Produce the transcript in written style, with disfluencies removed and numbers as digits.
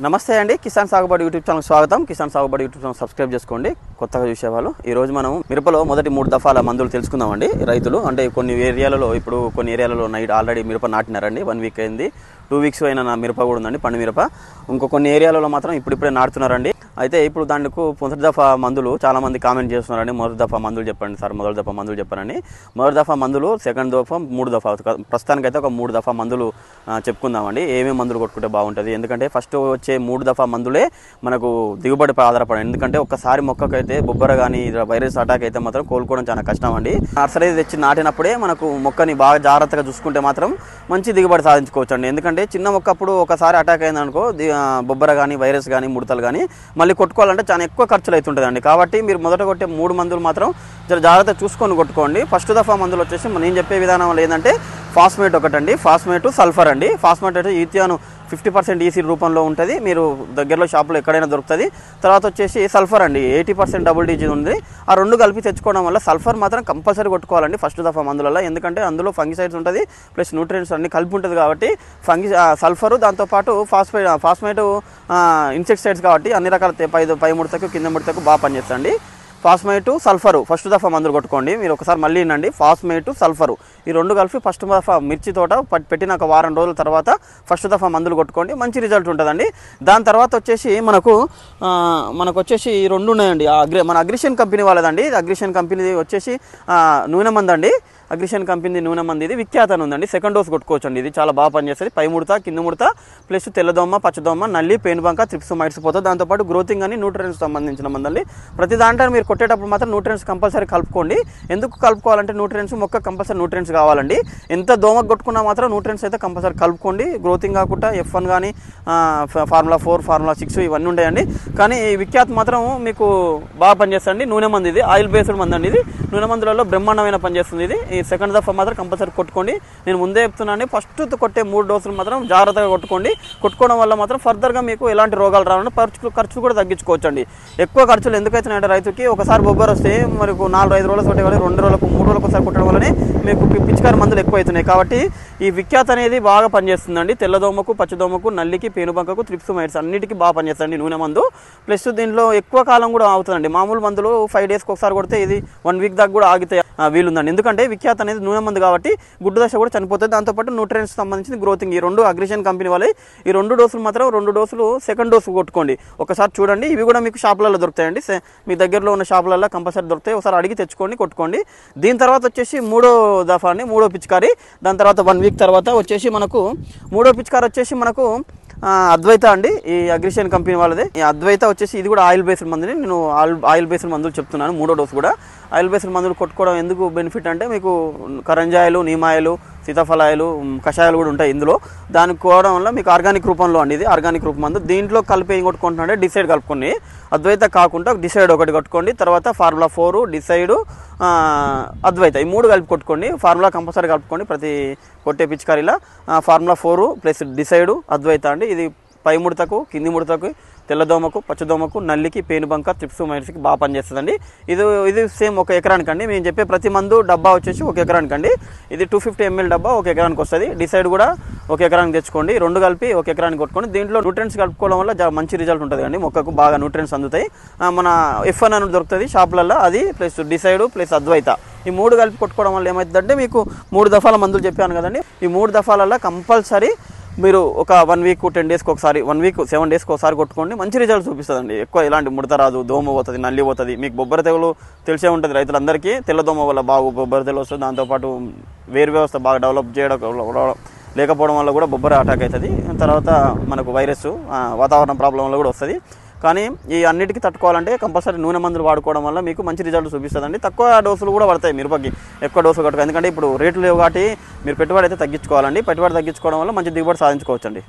నమస్తే అండి, కిసాన్ సాగుబడి యూట్యూబ్ ఛానల్ స్వాగతం. కిసాన్ సాగుబడి యూట్యూబ్ ఛానల్ సబ్స్క్రైబ్ చేసుకోండి. కొత్తగా చూసేవాళ్ళు ఈరోజు మనం మిరపలో మొదటి 3 దఫాల మందులు తెలుసుకుందామండి. రైతులు అంటే కొన్ని ఏరియాలలో నైట్ ఆల్రెడీ మిరప నాటినారండి. 1 వీక్ అయింది, 2 వీక్స్ అయిన నా మిరప కూడా ఉందండి, పండు మిరప. కొన్ని ఏరియాలలో మాత్రం ఇప్పుడిప్పుడే నాటుతున్నారండి. అయితే ఇప్పుడు దానికి మొదటి దఫా మందులు చాలామంది కామెంట్ చేస్తున్నారండి. మొదటి దఫా మందులు చెప్పండి సార్, మొదటి దఫా మందులు చెప్పారని. మొదటి దఫా మందులు, సెకండ్ దఫా, 3 దఫా, ప్రస్తుతానికైతే ఒక 3 దఫా మందులు చెప్పుకుందామండి. ఏమేమి మందులు కొట్టుకుంటే బాగుంటుంది, ఎందుకంటే ఫస్ట్ వచ్చే 3 దఫా మందులే మనకు దిగుబడిపై ఆధారపడి. ఎందుకంటే ఒక్కసారి మొక్కకైతే బొబ్బర కానీ వైరస్ అటాక్ అయితే మాత్రం కోలుకోవడం చాలా కష్టం అండి. నర్సరీ తెచ్చి నాటినప్పుడే మనకు మొక్కని బాగా జాగ్రత్తగా చూసుకుంటే మాత్రం మంచి దిగుబడి సాధించుకోవచ్చు అండి. ఎందుకంటే చిన్న మొక్క అప్పుడు ఒకసారి అటాక్ అయిందనుకో, బొబ్బర కానీ వైరస్ కానీ ముడతలు కానీ మళ్ళీ కొట్టుకోవాలంటే చాలా ఎక్కువ ఖర్చులు అవుతుంటుందండి. కాబట్టి మీరు మొదట కొట్టే 3 మందులు మాత్రం చాలా జాగ్రత్త చూసుకొని కొట్టుకోండి. ఫస్ట్ దఫా మందులు వచ్చేసి నేను చెప్పే విధానం ఏంటంటే ఫాస్మేట్ ఒకటండి, ఫాస్మేట్, సల్ఫర్ అండి. ఫాస్మేట్ అయితే ఈథియాను 50% ఈసీ రూపంలో ఉంటుంది, మీరు దగ్గరలో షాప్లో ఎక్కడైనా దొరుకుతుంది. తర్వాత వచ్చేసి సల్ఫర్ అండి, 80% డబుల్ డీజీ ఉంది. ఆ 2 కలిపి తెచ్చుకోవడం వల్ల సల్ఫర్ మాత్రం కంపల్సరీ కొట్టుకోవాలండి ఫస్ట్ దఫా మందులలో. ఎందుకంటే అందులో ఫంగిసైడ్స్ ఉంటుంది, ప్లస్ న్యూట్రియంట్స్ అన్ని కలిపి ఉంటుంది. కాబట్టి సల్ఫరు, దాంతోపాటు ఫాస్మేట్ ఇన్సెక్టిసైడ్స్ కాబట్టి అన్ని రకాల పై ముడతకు కింద ముడతకు బాగా పనిచేస్తుంది. ఫాస్మేటు, సల్ఫరు ఫస్ట్ దఫా మందులు కొట్టుకోండి. మీరు ఒకసారి మళ్ళీ వినండి, ఫాస్మేటు, సల్ఫరు ఈ 2 కలిపి ఫస్ట్ దఫా మిర్చి తోట పెట్టిన ఒక వారం రోజుల తర్వాత ఫస్ట్ దఫా మందులు కొట్టుకోండి, మంచి రిజల్ట్ ఉంటుందండి. దాని తర్వాత వచ్చేసి మనకు వచ్చేసి 2 ఉన్నాయండి. మన అగ్రిషన్ కంపెనీ వాళ్ళదండి. అగ్రిషన్ కంపెనీ వచ్చేసి నూనె మందు అండి. అగ్రిషన్ కంపెనీ నూనె మంది, ఇది విఖ్యాత ఉందండి. సెకండ్ డోస్ కొట్టుకోవచ్చు అండి. ఇది చాలా బాగా పనిచేస్తుంది. పై ముడత, కింద ముడత, ప్లస్ తెల్లదోమ, పచ్చదోమ, నల్లి, పేనుబంక, త్రిప్స్, మైట్స్ పోతుంది. దాంతోపాటు గ్రోతింగ్ అని న్యూట్రియన్స్ సంబంధించిన మందండి. ప్రతి దాంట్లో మీరు కొట్టేటప్పుడు మాత్రం న్యూట్రియన్స్ కంపల్సరీ కలుపుకోండి. ఎందుకు కలుపుకోవాలంటే న్యూట్రియన్స్ మొక్క కంపల్సరీ న్యూట్రియన్స్ కావాలండి. ఎంత దోమకు కొట్టుకున్నా మాత్రం న్యూట్రియన్స్ అయితే కంపల్సరీ కలుపుకోండి. గ్రోతింగ్ కాకుండా F1 కానీ ఫార్ములా 4, ఫార్ములా 6 ఇవన్నీ ఉంటాయండి. కానీ ఈ విఖ్యాత మాత్రం మీకు బాగా పనిచేస్తుంది. నూనె మంది, ఇది ఆయిల్ బేస్డ్ మంది అండి. ఇది నూనె మందులలో బ్రహ్మాండమైన పనిచేస్తుంది. ఇది ఈ సెకండ్ దఫా మాత్రం కంపల్సరీ కొట్టుకోండి. నేను ముందే చెప్తున్నాను, ఫస్ట్ కొట్టే 3 డోసులు మాత్రం జాగ్రత్తగా కొట్టుకోండి. కొట్టుకోవడం వల్ల మాత్రం ఫర్దర్గా మీకు ఎలాంటి రోగాలు రావాలని ఖర్చు కూడా తగ్గించుకోవచ్చు అండి. ఎక్కువ ఖర్చులు ఎందుకైతున్నాయంటే రైతుకి ఒకసారి బొబ్బర్ వస్తే మనకు 4-5 రోజులు కొట్టే వాళ్ళు 2 రోజులకు 3 రోజులకు ఒకసారి కొట్టడం వల్లనే మీకు పిచికారి మందులు ఎక్కువ అవుతున్నాయి. కాబట్టి ఈ విఖ్యాత అనేది బాగా పనిచేస్తుందండి. తెల్లదోమకు, పచ్చదోమకు, నల్లికి, పేనుబంకకు, త్రిప్స్, మైట్స్ అన్నిటికీ బాగా పనిచేస్తుంది నూనె మందు. ప్లస్ దీంట్లో ఎక్కువ కాలం కూడా ఆగుతుందండి. మామూలు మందులు 5 డేస్కి ఒకసారి కొడితే ఇది 1 వీక్ దాకా కూడా ఆగితే వీలుందండి. ఎందుకంటే విఖ్యాత అనేది నూనె మందు కాబట్టి గుడ్డు దశ కూడా చనిపోతుంది. దాంతోపాటు న్యూట్రియన్స్ సంబంధించిన గ్రోతింగ్ ఈ 2 అగ్రిషన్ కంపెనీ వాళ్ళే. ఈ 2 డోసులు మాత్రం 2 డోసులు సెకండ్ డోసు కొట్టుకోండి. ఒకసారి చూడండి, ఇవి కూడా మీకు షాపులలో దొరుకుతాయండి. మీ దగ్గరలో ఉన్న షాపులలో కంపల్సరీ దొరుకుతాయి. ఒకసారి అడిగి తెచ్చుకోండి, కొట్టుకోండి. దీని తర్వాత వచ్చేసి 3వ దఫా అండి, 3వ పిచికారి. దాని తర్వాత 1 వీక్ తర్వాత వచ్చేసి మనకు 3వ పిచికారి వచ్చేసి మనకు అద్వైత అండి. ఈ అగ్రిషన్ కంపెనీ వాళ్ళది. ఈ అద్వైత వచ్చేసి ఇది కూడా ఆయిల్ బేస్డ్ మందుని. నేను ఆయిల్ బేస్డ్ మందులు చెప్తున్నాను. 3వ డోసు కూడా ఆయిల్ బేస్డ్ మందులు కొట్టుకోవడం ఎందుకు బెనిఫిట్ అంటే మీకు కరంజాయలు, నీమాయలు, సీతాఫలాయలు, కషాయాలు కూడా ఉంటాయి ఇందులో. దానికి కోవడం వల్ల మీకు ఆర్గానిక్ రూపంలో అండి. ఇది ఆర్గానిక్ రూపం మందు. దీంట్లో కలిపి ఏం కొట్టుకుంటున్నారంటే డిసైడ్ కలుపుకోండి. అద్వైత కాకుండా డిసైడ్ ఒకటి కొట్టుకోండి. తర్వాత ఫార్ములా 4, డిసైడ్, అద్వైత ఈ 3 కలిపి కొట్టుకోండి. ఫార్ములా కంపల్సరీ కలుపుకోండి ప్రతి కొట్టే పిచికారీలా. ఫార్ములా 4 ప్లస్ డిసైడ్, అద్వైత అండి. ఇది పై ముడతకు, కింది ముడతకు, తెల్లదోమకు, పచ్చదోమకు, నల్లికి, పేనుబంక, త్రిప్స్, మైట్స్కి బాగా పనిచేస్తుందండి. ఇది సేమ్ 1 ఎకరానికి అండి. మేము చెప్పే ప్రతి మందు డబ్బా వచ్చేసి 1 ఎకరానికి అండి. ఇది 250 ml డబ్బా 1 ఎకరానికి వస్తుంది. డిసైడ్ కూడా 1 ఎకరానికి తెచ్చుకోండి. 2 కలిపి 1 ఎకరానికి కొట్టుకోండి. దీంట్లో న్యూట్రియన్స్ కలుపుకోవడం వల్ల మంచి రిజల్ట్ ఉంటుంది అండి. మొక్కకు బాగా న్యూట్రియన్స్ అందుతాయి. మన F1 అని దొరుకుతుంది షాపులలో, అది ప్లస్ డిసైడ్ ప్లస్ అద్వైత ఈ 3 కలిపి కొట్టుకోవడం వల్ల ఏమవుతుందంటే మీకు 3 దఫాల మందులు చెప్పాను కదండి. ఈ 3 దఫాలలో కంపల్సరీ మీరు ఒక 1 వీక్ 10 డేస్కి ఒకసారి, 1 వీక్ 7 డేస్కి ఒకసారి కొట్టుకోండి. మంచి రిజల్ట్ చూపిస్తుందండి. ఎక్కువ ఎలాంటి ముడత రాదు, దోమ పోతుంది, నల్లి పోతుంది. మీకు బొబ్బర తెగులు తెలిసే ఉంటుంది రైతులందరికీ. తెల్లదోమ వల్ల బాగా బొబ్బర తెగులు వస్తుంది. దాంతోపాటు వేరు వ్యవస్థ బాగా డెవలప్ లేకపోవడం వల్ల కూడా బొబ్బర అటాక్ అవుతుంది. తర్వాత మనకు వైరస్, వాతావరణ ప్రాబ్లం వల్ల కూడా వస్తుంది. కానీ ఈ అన్నిటికీ తట్టుకోవాలంటే కంపల్సరీ నూనె మందులు వాడుకోవడం వల్ల మీకు మంచి రిజల్ట్ చూపిస్తుందండి. తక్కువ డోసులు కూడా పడతాయి మిరపకి, ఎక్కువ డోసులు కట్టుకో. ఎందుకంటే ఇప్పుడు రేట్లు లేవు కాబట్టి మీరు పెట్టుబడి అయితే తగ్గించుకోవాలండి. పెట్టుబడి తగ్గించుకోవడం వల్ల మంచి దిగుబడి సాధించుకోవచ్చండి.